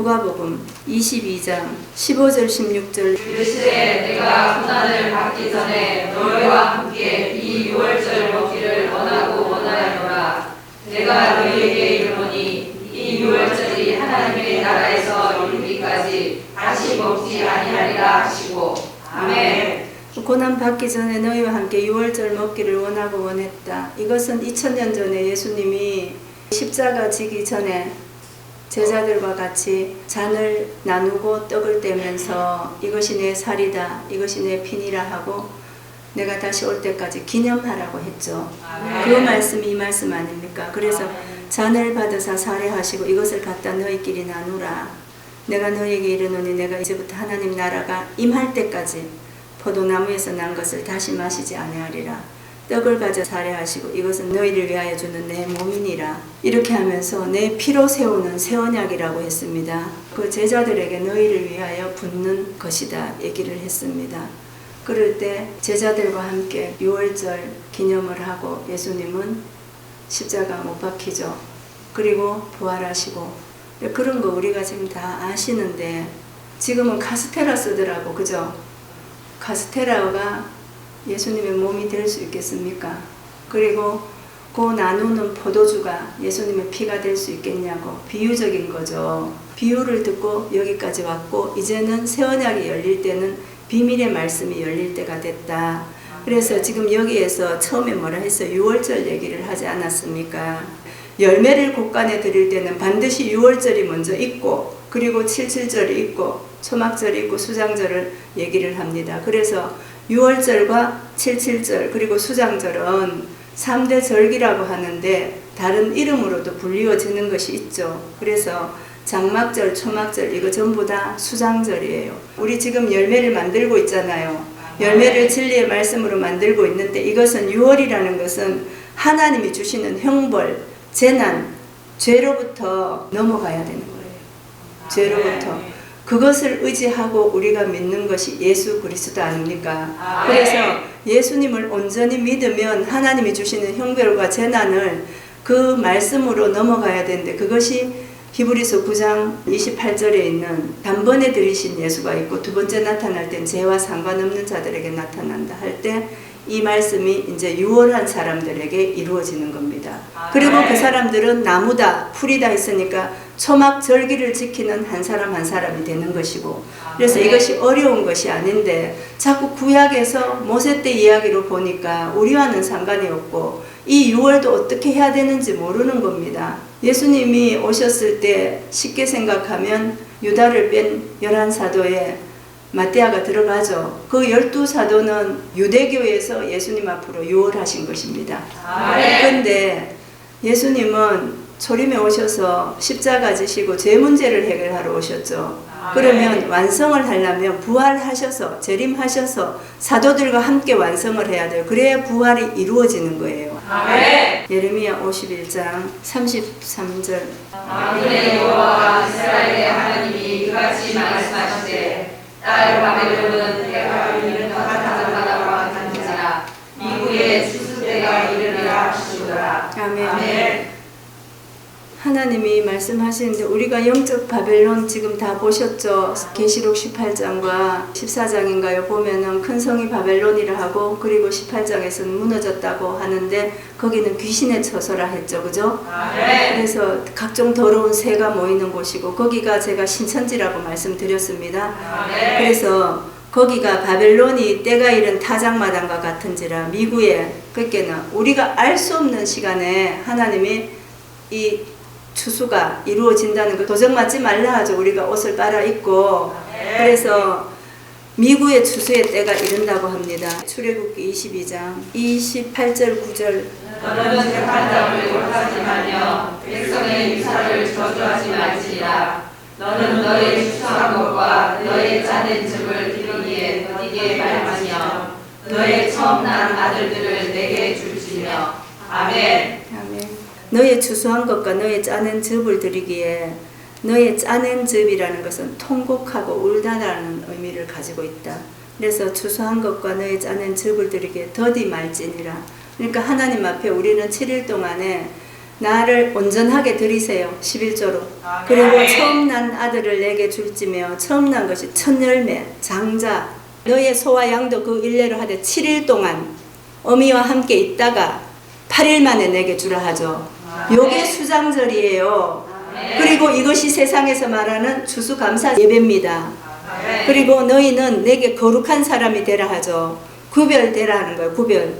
누가복음 22장 15절 16절 이르시되 내가 고난을 받기 전에 너희와 함께 이 유월절 먹기를 원하고 원하노라. 내가 너희에게 이르노니 이 유월절이 하나님의 나라에서 이르기까지 다시 먹지 아니하리라 하시고. 아멘. 고난 받기 전에 너희와 함께 유월절 먹기를 원하고 원했다. 이것은 2000년 전에 예수님이 십자가 지기 전에 제자들과 같이 잔을 나누고 떡을 떼면서 이것이 내 살이다, 이것이 내 피니라 하고 내가 다시 올 때까지 기념하라고 했죠. 그 말씀이 이 말씀 아닙니까? 그래서 잔을 받으사 살해하시고 이것을 갖다 너희끼리 나누라. 내가 너희에게 이르노니 내가 이제부터 하나님 나라가 임할 때까지 포도나무에서 난 것을 다시 마시지 아니하리라. 떡을 가져 살해하시고 이것은 너희를 위하여 주는 내 몸이니라. 이렇게 하면서 내 피로 세우는 새 언약이라고 했습니다. 그 제자들에게 너희를 위하여 붓는 것이다 얘기를 했습니다. 그럴 때 제자들과 함께 유월절 기념을 하고 예수님은 십자가 못 박히죠. 그리고 부활하시고 그런 거 우리가 지금 다 아시는데 지금은 카스테라 쓰더라고, 그죠? 카스테라가 예수님의 몸이 될 수 있겠습니까? 그리고 그 나누는 포도주가 예수님의 피가 될 수 있겠냐고 비유적인 거죠. 비유를 듣고 여기까지 왔고 이제는 새 언약이 열릴 때는 비밀의 말씀이 열릴 때가 됐다. 그래서 지금 여기에서 처음에 뭐라 했어요? 유월절 얘기를 하지 않았습니까? 열매를 곳간에 드릴 때는 반드시 유월절이 먼저 있고 그리고 77절이 있고 초막절이 있고 수장절을 얘기를 합니다. 그래서 유월절과 77절 그리고 수장절은 3대 절기라고 하는데 다른 이름으로도 불리워지는 것이 있죠. 그래서 장막절, 초막절 이거 전부 다 수장절이에요. 우리 지금 열매를 만들고 있잖아요. 열매를 진리의 말씀으로 만들고 있는데 이것은 유월이라는 것은 하나님이 주시는 형벌, 재난, 죄로부터 넘어가야 되는 거예요. 죄로부터. 그것을 의지하고 우리가 믿는 것이 예수 그리스도 아닙니까? 그래서 예수님을 온전히 믿으면 하나님이 주시는 형벌과 재난을 그 말씀으로 넘어가야 되는데 그것이 히브리서 9장 28절에 있는 단번에 들이신 예수가 있고 두 번째 나타날 땐 죄와 상관없는 자들에게 나타난다 할 때 이 말씀이 이제 유월한 사람들에게 이루어지는 겁니다. 그리고 그 사람들은 나무다, 풀이다 했으니까 초막 절기를 지키는 한 사람 한 사람이 되는 것이고 그래서 이것이 어려운 것이 아닌데 자꾸 구약에서 모세 때 이야기로 보니까 우리와는 상관이 없고 이 유월도 어떻게 해야 되는지 모르는 겁니다. 예수님이 오셨을 때 쉽게 생각하면 유다를 뺀 11사도에 마태아가 들어가죠. 그 12사도는 유대교에서 예수님 앞으로 유월하신 것입니다. 그런데 예수님은 초림에 오셔서 십자가 지시고 죄 문제를 해결하러 오셨죠. 그러면 완성을 하려면 부활하셔서 재림하셔서 사도들과 함께 완성을 해야 돼요. 그래야 부활이 이루어지는 거예요. 예레미야 51장 33절 만군의 여호와 이스라엘의 하나님이 이같이 말씀하시되 딸 바벨론은 때가 이르는 가장하다고 하는지라 미국의 추수 때가 이르리라 하시더라. 아멘. 하나님이 말씀하시는데 우리가 영적 바벨론 지금 다 보셨죠? 계시록 18장과 14장인가요? 보면은 큰 성이 바벨론이라 하고 그리고 18장에서는 무너졌다고 하는데 거기는 귀신의 처소라 했죠. 그죠? 그래서 각종 더러운 새가 모이는 곳이고 거기가 제가 신천지라고 말씀드렸습니다. 그래서 거기가 바벨론이 때가 이른 타작마당과 같은지라 미구에 그렇게는 우리가 알 수 없는 시간에 하나님이 이 추수가 이루어진다는 거 도적 맞지 말라 하죠. 우리가 옷을 빨아 입고 그래서 미구의 추수의 때가 이른다고 합니다. 출애굽기 22장 28절 9절 너는 재판 자를 욕하지 말며 백성의 유사를 저주하지 말지니라. 너는 너의 추수한 것과 너의 짜낸 즙을 드리기에 너에게 말하며 너의 처음 난 아들들을 내게 줄지며. 아멘. 너의 추수한 것과 너의 짜낸 즙을 드리기에 너의 짜낸 즙이라는 것은 통곡하고 울다라는 의미를 가지고 있다. 그래서 추수한 것과 너의 짜낸 즙을 드리기에 더디 말지니라. 그러니까 하나님 앞에 우리는 7일 동안에 나를 온전하게 드리세요. 11조로. 그리고 처음 난 아들을 내게 줄지며 처음 난 것이 첫 열매, 장자. 너의 소와 양도 그 일례로 하되 7일 동안 어미와 함께 있다가 8일 만에 내게 주라 하죠. 요게 수장절이에요. 그리고 이것이 세상에서 말하는 추수감사 예배입니다. 그리고 너희는 내게 거룩한 사람이 되라 하죠. 구별되라 하는 거예요. 구별.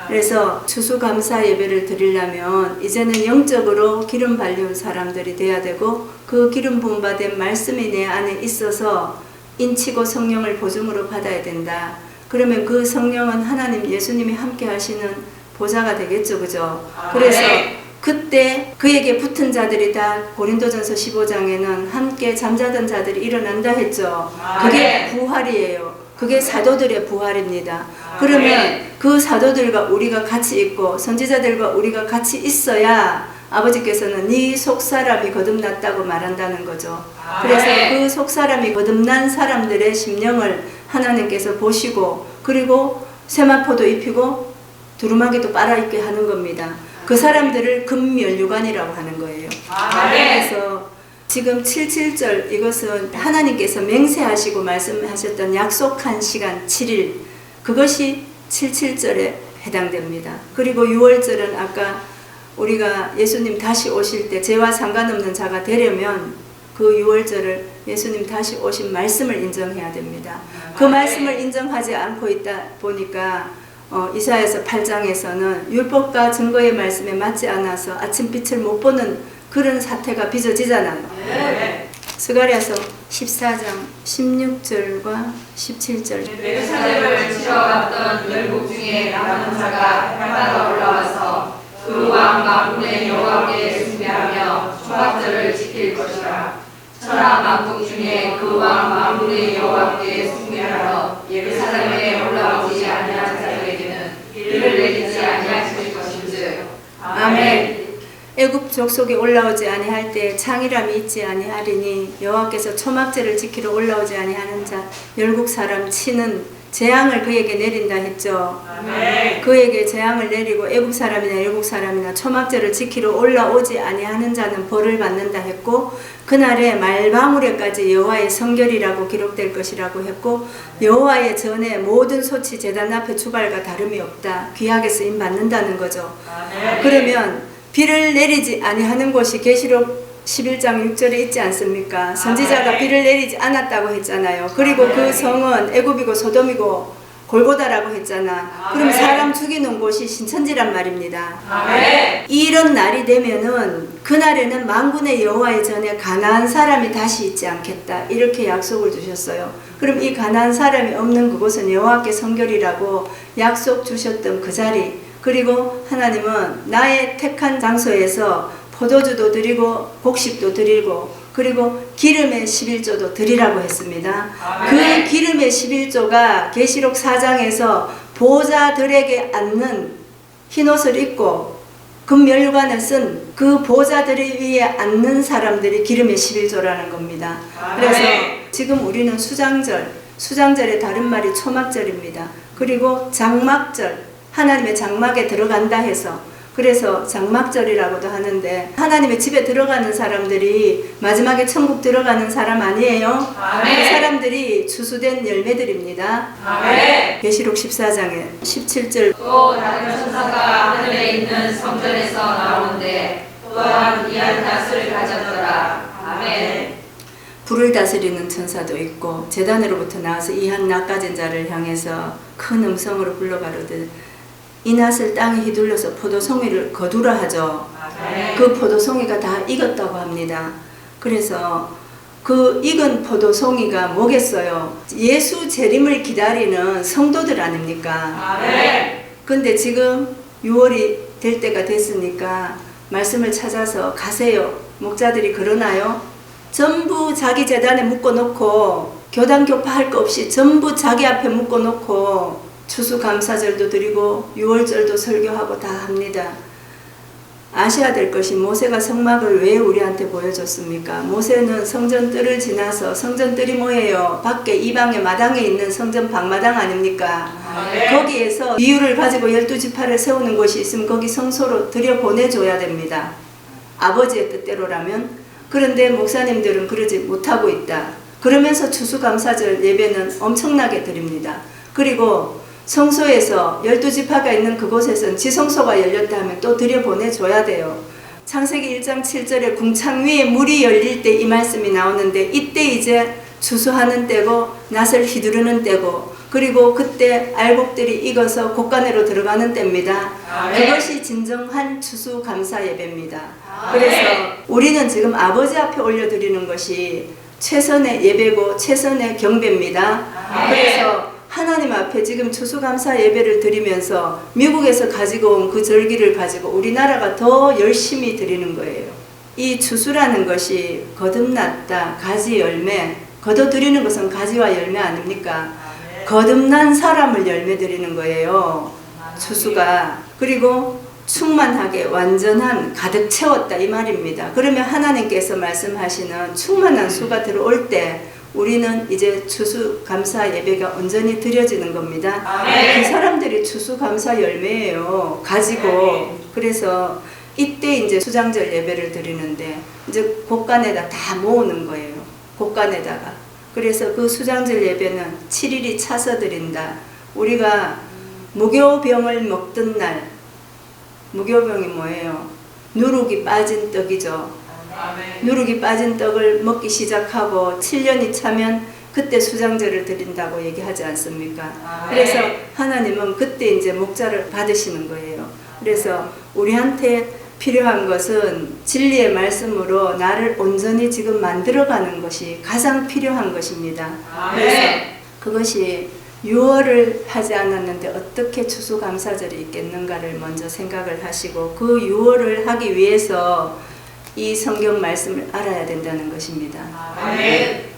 그래서 추수감사 예배를 드리려면 이제는 영적으로 기름 발려온 사람들이 돼야 되고 그 기름 부음 받은 말씀이 내 안에 있어서 인치고 성령을 보증으로 받아야 된다. 그러면 그 성령은 하나님 예수님이 함께 하시는 보좌가 되겠죠. 그죠? 그래서 그때 그에게 붙은 자들이 다 고린도전서 15장에는 함께 잠자던 자들이 일어난다 했죠. 그게 부활이에요. 그게 사도들의 부활입니다. 그러면 그 사도들과 우리가 같이 있고 선지자들과 우리가 같이 있어야 아버지께서는 네 속사람이 거듭났다고 말한다는 거죠. 그래서 그 속사람이 거듭난 사람들의 심령을 하나님께서 보시고 그리고 세마포도 입히고 두루마기도 빨아입게 하는 겁니다. 그 사람들을 금면류관이라고 하는 거예요. 그래서 지금 77절 이것은 하나님께서 맹세하시고 말씀하셨던 약속한 시간 7일 그것이 77절에 해당됩니다. 그리고 6월절은 아까 우리가 예수님 다시 오실 때 죄와 상관없는 자가 되려면 그 6월절을 예수님 다시 오신 말씀을 인정해야 됩니다. 그 말씀을 인정하지 않고 있다 보니까 이사야서 8장에서는 율법과 증거의 말씀에 맞지 않아서 아침빛을 못 보는 그런 사태가 빚어지잖아요. 스가랴서 14장 16절과 17절. 예루살렘을 치러갔던 열국 중에 남은 자가 해마다 올라와서 그 왕 만군의 여호와께 숭배하며 초막절을 지킬 것이라. 천하 만국 중에 그 왕 만군의 여호와께 숭배하러 예루살렘에 올라오지 아니한 자들에게는 비를 내리지 아니하실 것인즉. 아멘. 애굽 족속에 올라오지 아니할 때 창이람이 있지 아니하리니 여호와께서 초막제를 지키러 올라오지 아니하는 자 열국 사람 치는 재앙을 그에게 내린다 했죠. 아멘. 그에게 재앙을 내리고 애굽 사람이나 열국 사람이나 초막제를 지키러 올라오지 아니하는 자는 벌을 받는다 했고 그날에 말방울에까지 여호와의 성결이라고 기록될 것이라고 했고 여호와의 전에 모든 소치 제단 앞에 주발과 다름이 없다. 귀하게 쓰임 받는다는 거죠. 아멘. 그러면 비를 내리지 아니하는 곳이 계시록 11장 6절에 있지 않습니까? 선지자가 비를 내리지 않았다고 했잖아요. 그리고 그 성은 애굽이고 소돔이고 골고다라고 했잖아. 그럼 사람 죽이는 곳이 신천지란 말입니다. 이런 날이 되면은 그날에는 만군의 여호와의 전에 가나안 사람이 다시 있지 않겠다. 이렇게 약속을 주셨어요. 그럼 이 가나안 사람이 없는 그곳은 여호와께 성결이라고 약속 주셨던 그 자리. 그리고 하나님은 나의 택한 장소에서 포도주도 드리고 곡식도 드리고 그리고 기름의 11조도 드리라고 했습니다. 그 기름의 11조가 계시록 4장에서 보좌들에게 앉는 흰옷을 입고 금면류관을 쓴 그 보좌들 위에 앉는 사람들이 기름의 11조라는 겁니다. 그래서 지금 우리는 수장절의 다른 말이 초막절입니다. 그리고 장막절, 하나님의 장막에 들어간다 해서 그래서 장막절이라고도 하는데 하나님의 집에 들어가는 사람들이 마지막에 천국 들어가는 사람 아니에요? 그 사람들이 추수된 열매들입니다. 계시록 14장에 17절 또 다른 천사가 하늘에 있는 성전에서 나오는데 또한 이한 낫을 가졌더라. 아멘. 불을 다스리는 천사도 있고 제단으로부터 나와서 이한 낫 가진 자를 향해서 큰 음성으로 불러 가로되 이 낫을 땅에 휘둘러서 포도송이를 거두라 하죠. 그 포도송이가 다 익었다고 합니다. 그래서 그 익은 포도송이가 뭐겠어요? 예수 재림을 기다리는 성도들 아닙니까? 근데 지금 6월이 될 때가 됐으니까 말씀을 찾아서 가세요. 목자들이 그러나요? 전부 자기 재단에 묶어놓고 교단 교파할 거 없이 전부 자기 앞에 묶어놓고 추수감사절도 드리고 6월절도 설교하고 다 합니다. 아셔야 될 것이 모세가 성막을 왜 우리한테 보여줬습니까? 모세는 성전 뜰을 지나서 성전 뜰이 뭐예요? 밖에 이방의 마당에 있는 성전 방마당 아닙니까? 거기에서 비유를 가지고 12지파를 세우는 곳이 있으면 거기 성소로 들여보내줘야 됩니다. 아버지의 뜻대로라면, 그런데 목사님들은 그러지 못하고 있다. 그러면서 추수감사절 예배는 엄청나게 드립니다. 그리고 성소에서 12지파가 있는 그곳에서는 지성소가 열렸다 하면 또 들여보내줘야 돼요. 창세기 1장 7절에 궁창 위에 물이 열릴 때 이 말씀이 나오는데, 이때 이제 추수하는 때고 낫을 휘두르는 때고, 그리고 그때 알곡들이 익어서 곡간으로 들어가는 때입니다. 그것이 진정한 추수감사 예배입니다. 그래서 우리는 지금 아버지 앞에 올려드리는 것이 최선의 예배고 최선의 경배입니다. 그래서 하나님 앞에 지금 추수감사 예배를 드리면서 미국에서 가지고 온 그 절기를 가지고 우리나라가 더 열심히 드리는 거예요. 이 추수라는 것이 거듭났다, 가지 열매, 거둬들이는 것은 가지와 열매 아닙니까? 거듭난 사람을 열매 드리는 거예요. 추수가. 그리고 충만하게 완전한 가득 채웠다 이 말입니다. 그러면 하나님께서 말씀하시는 충만한 수가 들어올 때 우리는 이제 추수감사 예배가 온전히 드려지는 겁니다. 그 사람들이 추수감사 열매예요. 가지고. 그래서 이때 이제 수장절 예배를 드리는데 이제 곳간에다 다 모으는 거예요. 곳간에다가. 그래서 그 수장절 예배는 7일이 차서 드린다. 우리가 무교병을 먹던 날, 무교병이 뭐예요? 누룩이 빠진 떡이죠. 누룩이 빠진 떡을 먹기 시작하고 7년이 차면 그때 수장절을 드린다고 얘기하지 않습니까? 그래서 하나님은 그때 이제 목자를 받으시는 거예요. 그래서 우리한테 필요한 것은 진리의 말씀으로 나를 온전히 지금 만들어가는 것이 가장 필요한 것입니다. 그래서 그것이 유월을 하지 않았는데 어떻게 추수감사절이 있겠는가를 먼저 생각을 하시고, 그 유월을 하기 위해서 이 성경 말씀을 알아야 된다는 것입니다.